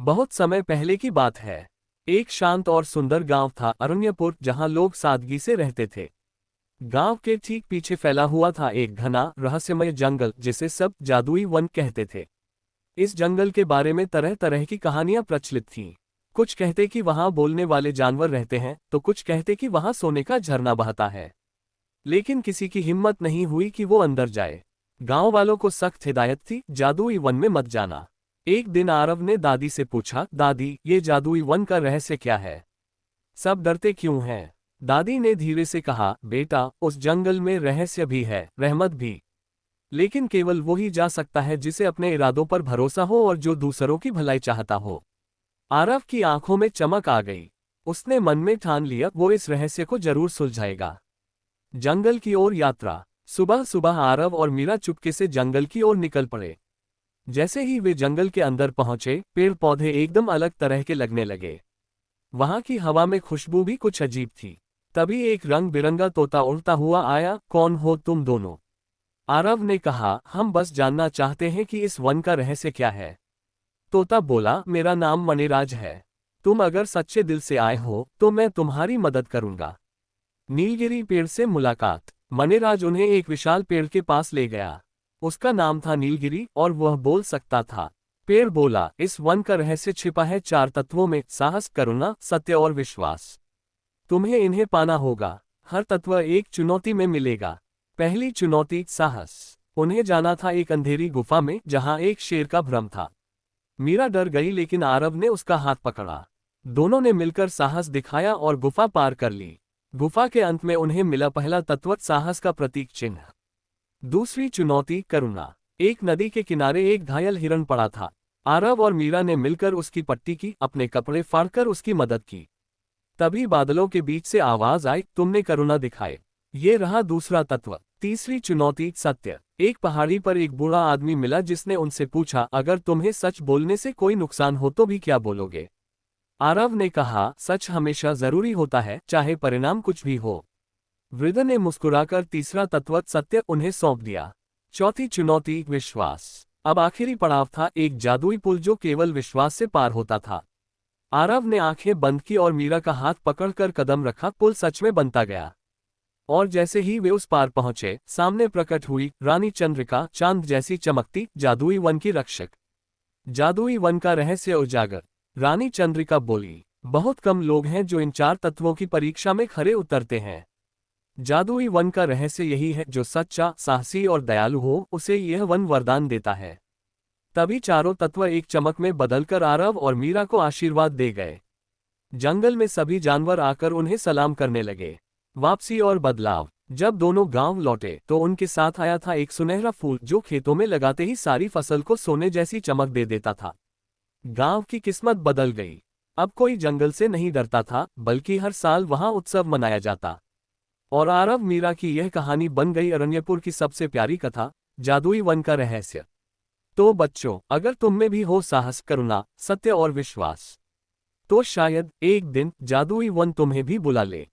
बहुत समय पहले की बात है। एक शांत और सुंदर गांव था अरण्यपुर, जहां लोग सादगी से रहते थे। गांव के ठीक पीछे फैला हुआ था एक घना रहस्यमय जंगल, जिसे सब जादुई वन कहते थे। इस जंगल के बारे में तरह तरह की कहानियां प्रचलित थीं। कुछ कहते कि वहां बोलने वाले जानवर रहते हैं, तो कुछ कहते कि वहां सोने का झरना बहता है। लेकिन किसी की हिम्मत नहीं हुई कि वो अंदर जाए। गांव वालों को सख्त हिदायत थी, जादुई वन में मत जाना। एक दिन आरव ने दादी से पूछा, दादी, ये जादुई वन का रहस्य क्या है? सब डरते क्यों हैं? दादी ने धीरे से कहा, बेटा, उस जंगल में रहस्य भी है, रहमत भी। लेकिन केवल वो ही जा सकता है जिसे अपने इरादों पर भरोसा हो और जो दूसरों की भलाई चाहता हो। आरव की आंखों में चमक आ गई। उसने मन में ठान लिया, वो इस रहस्य को जरूर सुलझाएगा। जंगल की ओर यात्रा। सुबह सुबह आरव और मीरा चुपके से जंगल की ओर निकल पड़े। जैसे ही वे जंगल के अंदर पहुंचे, पेड़ पौधे एकदम अलग तरह के लगने लगे। वहां की हवा में खुशबू भी कुछ अजीब थी। तभी एक रंग बिरंगा तोता उड़ता हुआ आया। कौन हो तुम दोनों? आरव ने कहा, हम बस जानना चाहते हैं कि इस वन का रहस्य क्या है। तोता बोला, मेरा नाम मणिराज है। तुम अगर सच्चे दिल से आए हो तो मैं तुम्हारी मदद करूंगा। नीलगिरी पेड़ से मुलाकात। मणिराज उन्हें एक विशाल पेड़ के पास ले गया। उसका नाम था नीलगिरी और वह बोल सकता था। पेड़ बोला, इस वन का रहस्य छिपा है 4 तत्वों में, साहस, करुणा, सत्य और विश्वास। तुम्हें इन्हें पाना होगा। हर तत्व एक चुनौती में मिलेगा। पहली चुनौती, साहस। उन्हें जाना था एक अंधेरी गुफा में जहां एक शेर का भ्रम था। मीरा डर गई, लेकिन आरव ने उसका हाथ पकड़ा। दोनों ने मिलकर साहस दिखाया और गुफा पार कर ली। गुफा के अंत में उन्हें मिला पहला तत्व, साहस का प्रतीक चिन्ह। दूसरी चुनौती, करुणा। एक नदी के किनारे एक घायल हिरण पड़ा था। आरव और मीरा ने मिलकर उसकी पट्टी की, अपने कपड़े फाड़कर उसकी मदद की। तभी बादलों के बीच से आवाज आई, तुमने करुणा दिखाए। ये रहा दूसरा तत्व। तीसरी चुनौती, सत्य। एक पहाड़ी पर एक बूढ़ा आदमी मिला जिसने उनसे पूछा, अगर तुम्हें सच बोलने से कोई नुकसान हो तो भी क्या बोलोगे? आरव ने कहा, सच हमेशा जरूरी होता है, चाहे परिणाम कुछ भी हो। वृद्ध ने मुस्कुराकर तीसरा तत्व, सत्य, उन्हें सौंप दिया। चौथी चुनौती, विश्वास। अब आखिरी पड़ाव था, एक जादुई पुल जो केवल विश्वास से पार होता था। आरव ने आंखें बंद की और मीरा का हाथ पकड़कर कदम रखा। पुल सच में बनता गया। और जैसे ही वे उस पार पहुंचे, सामने प्रकट हुई रानी चंद्रिका, चांद जैसी चमकती, जादुई वन की रक्षक। जादुई वन का रहस्य उजागर। रानी चंद्रिका बोली, बहुत कम लोग हैं जो इन 4 तत्वों की परीक्षा में खरे उतरते हैं। जादुई वन का रहस्य यही है, जो सच्चा, साहसी और दयालु हो, उसे यह वन वरदान देता है। तभी चारों तत्व एक चमक में बदलकर आरव और मीरा को आशीर्वाद दे गए। जंगल में सभी जानवर आकर उन्हें सलाम करने लगे। वापसी और बदलाव। जब दोनों गांव लौटे तो उनके साथ आया था एक सुनहरा फूल जो खेतों में लगाते ही सारी फसल को सोने जैसी चमक दे देता था। गांव की किस्मत बदल गई। अब कोई जंगल से नहीं डरता था, बल्कि हर साल वहां उत्सव मनाया जाता। और आरव मीरा की यह कहानी बन गई अरण्यपुर की सबसे प्यारी कथा, जादुई वन का रहस्य। तो बच्चों, अगर तुम में भी हो साहस, करुणा, सत्य और विश्वास, तो शायद एक दिन जादुई वन तुम्हें भी बुला ले।